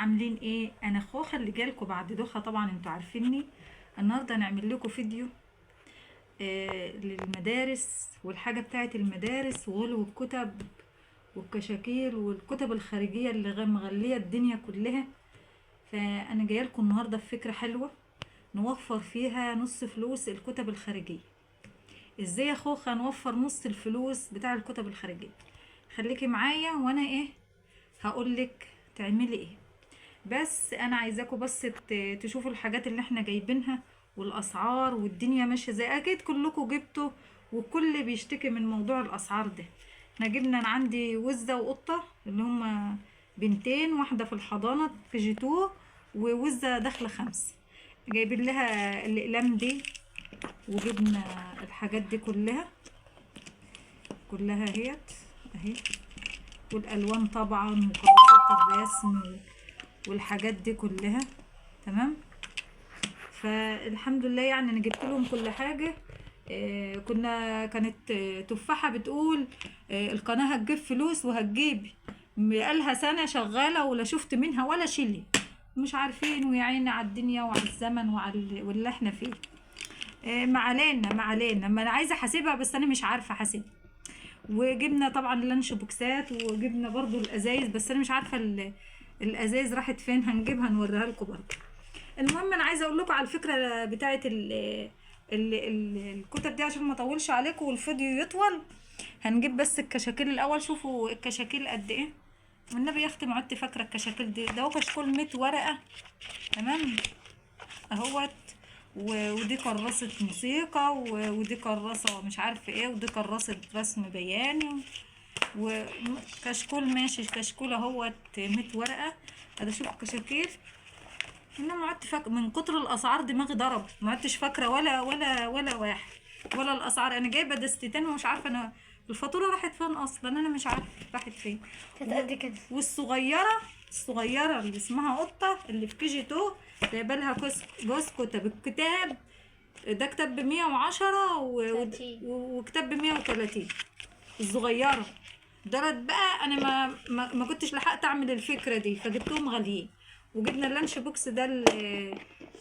عاملين ايه؟ انا خوخه اللي جالكوا بعد دوخه، طبعا انتوا عارفيني. النهارده هنعمل لكم فيديو للمدارس والحاجه بتاعه المدارس وغلو الكتب والكشاكيل والكتب الخارجيه اللي مغليه الدنيا كلها. فانا جايه لكم النهارده بفكره حلوه نوفر فيها نص فلوس الكتب الخارجيه. ازاي يا خوخه نوفر نص الفلوس بتاع الكتب الخارجيه؟ خليكي معايا وانا هقولك تعملي ايه. بس انا عايزاكم بس تشوفوا الحاجات اللي احنا جايبينها والاسعار والدنيا ماشيه زي اكيد كلكم جبتوا، والكل بيشتكي من موضوع الاسعار ده. احنا جبنا، انا عندي وزه وقطه اللي هما بنتين، واحده في الحضانه في جي 2 ووزه داخله 5. جايبين لها الاقلام دي وجبنا الحاجات دي كلها اهي، والالوان طبعا وكراسات الرسم والحاجات دي كلها. تمام. فالحمد لله يعني انا جبت لهم كل حاجه. كانت تفاحه بتقول القناه هتجيب فلوس وهتجيب، بقالها سنه شغاله ولا شفت منها ولا شيلي، مش عارفين. ويا عيني على الدنيا وعلى الزمن وعلى واللي احنا فيه. ما علينا، ما انا عايزه احاسبها بس انا مش عارفه احاسبها. وجبنا طبعا اللانش بوكسات، وجبنا برضو الازايز، بس انا مش عارفه الازايز راحت فين. هنجيبها نوريها لكم برضو. المهم انا عايزه اقول لكم على الفكره بتاعه الكتب دي عشان ما اطولش عليكم والفيديو يطول. هنجيب بس الكشاكيل الاول. شوفوا الكشاكيل قد ايه، والنبي يا اختي ما عدت فاكره الكشاكيل دي. ده هو كشكول 100 ورقه. تمام اهوت. ودي كراسه موسيقى، ودي كراسه مش عارفه ايه، ودي كراسه رسم بياني، وكشكول ماشي. كشكول اهوت 100 ورقه. هذا شوف الكشاكيل. انا ما عدت فاكره من كتر الاسعار، دماغي ضرب، ما عدتش فاكره ولا واحد ولا الاسعار. انا جايبه دستتين ومش عارفه انا الفاتوره راحت فين اصلا، انا مش عارفه راحت فين. قد كده. والصغيره اللي اسمها قطه اللي في كي جي 2 جايبه لها جوز كتب. الكتاب ده كتاب ب110 وكتاب ب130. الصغيره دولت بقى انا ما كنتش لحقت اعمل الفكره دي، فجبتهم غاليين. وجبنا اللانش بوكس ده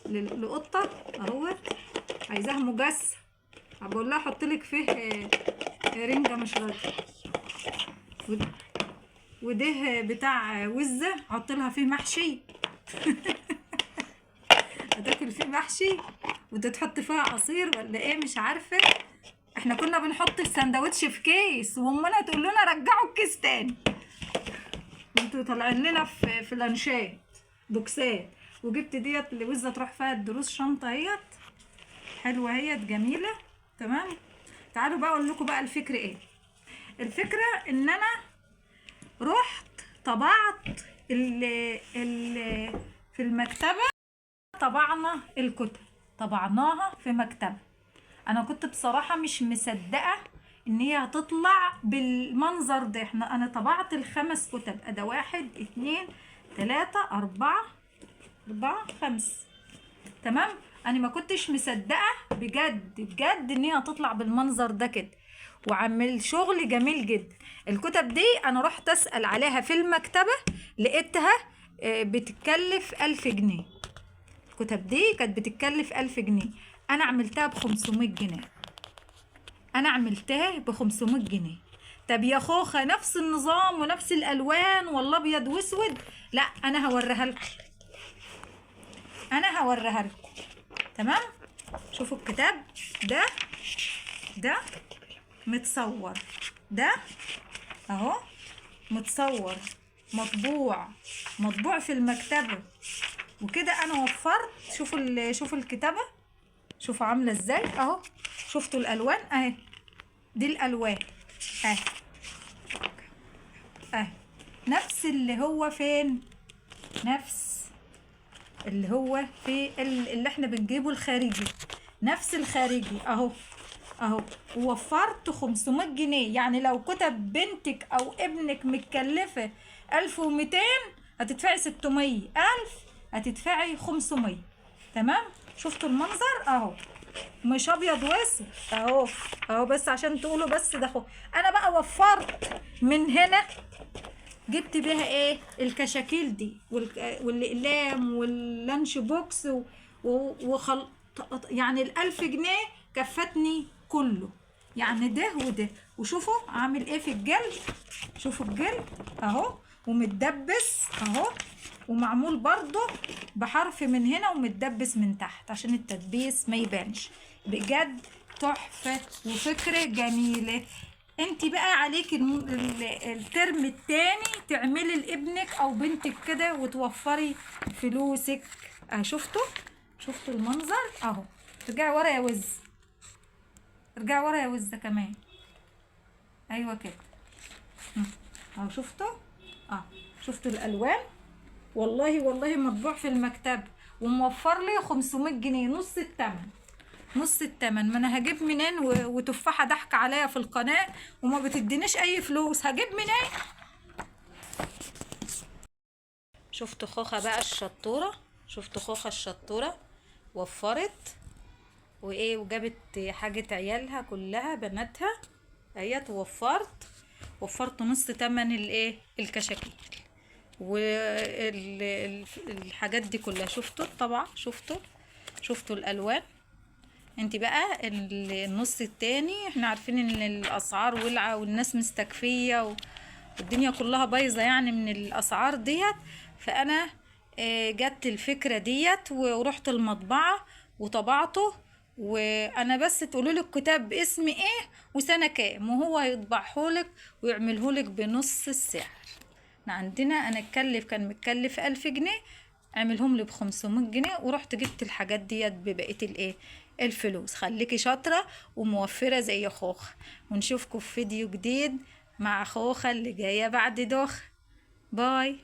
لقطه اهوت، عايزاها مجسم. بقول لها احط لك فيه رنجه مش راضيه. وده بتاع وزه احط لها فيه محشي. هتاكل فيه محشي، وده تحط فيها عصير ولا ايه مش عارفه. احنا كنا بنحط السندوتش في كيس وامنا تقول لنا رجعوا الكيس تاني. انتوا طالعين لنا في لانشات بوكسات. وجبت ديت لوزه تروح فيها الدروس، شنطه اهيت حلوه اهيت جميله. تمام. تعالوا بقى اقول لكم بقى الفكره ايه. الفكره ان انا رحت طبعت في المكتبه. طبعنا الكتب، طبعناها في مكتبه. انا كنت بصراحه مش مصدقه ان هي هتطلع بالمنظر ده. انا طبعت ال5 كتب. ادا 1 2 3 4 5. تمام. انا ما كنتش مصدقه بجد ان هي هتطلع بالمنظر ده كده، وعمل شغل جميل جدا. الكتب دي انا رحت اسال عليها في المكتبه، لقيتها بتتكلف 1000 جنيه. الكتب دي كانت بتتكلف 1000 جنيه. انا عملتها ب500 جنيه. انا عملتها ب500 جنيه. طب يا خوخه نفس النظام ونفس الالوان والله ابيض واسود. لا انا هوريها لكم، تمام. شوفوا الكتاب ده متصور، ده اهو متصور، مطبوع في المكتبه وكده. انا وفرت. شوفوا الكتابه، شوفوا عامله ازاي اهو. شفتوا الالوان اهي، دي الالوان اهي نفس اللي هو فين، نفس اللي هو في اللي احنا بنجيبه الخارجي، نفس الخارجي اهو. ووفرت 500 جنيه. يعني لو كتب بنتك او ابنك متكلفه 1200 هتدفعي 600. 1000 هتدفعي 500. تمام. شفتوا المنظر اهو، مش ابيض واسود اهو بس عشان تقولوا بس ده اهو. انا بقى وفرت من هنا جبت بيها ايه الكشاكيل دي والاقلام واللانش بوكس يعني ال1000 جنيه كفتني كله، يعني ده وده. وشوفوا عامل ايه في الجلد، شوفوا الجلد اهو ومتدبس اهو، ومعمول برضو بحرف من هنا ومتدبس من تحت عشان التدبيس ما يبانش. بجد تحفة وفكرة جميلة. انت بقى عليك الترم التاني تعملي لابنك او بنتك كده وتوفري فلوسك. اه شفتوا المنظر اهو. ارجعي ورا يا وز، ارجعي ورا يا وز كمان. ايوه كده اهو. اه شفتوا الالوان؟ والله مطبوع في المكتب وموفر لي 500 جنيه، نص التمن. ما انا هجيب منين وتفاحه ضحك عليا في القناه وما بتدينيش اي فلوس، هجيب منين؟ شفتوا خوخه بقى الشطوره، شفتوا خوخه الشطوره وفرت وايه وجابت حاجه عيالها كلها بناتها اهيت. وفرت نص تمن الايه الكشاكيل والحاجات دي كلها. شفتوا الطبعة، شفتوا الالوان. انت بقى النص التاني احنا عارفين ان الاسعار ولعة والناس مستكفية والدنيا كلها بايظة يعني من الاسعار ديت. فانا جت الفكرة ديت ورحت المطبعة وطبعته. وانا بس تقولوا لي الكتاب باسم ايه وسنة كام وهو يطبعهولك ويعملهولك بنص السعر. احنا عندنا انا كان متكلف 1000 جنيه، عملهم لي ب500 جنيه ورحت جبت الحاجات ديت ببقية الايه الفلوس. خليكي شاطرة وموفرة زي خوخة، ونشوفكم في فيديو جديد مع خوخة اللي جاية بعد دوخة. باي.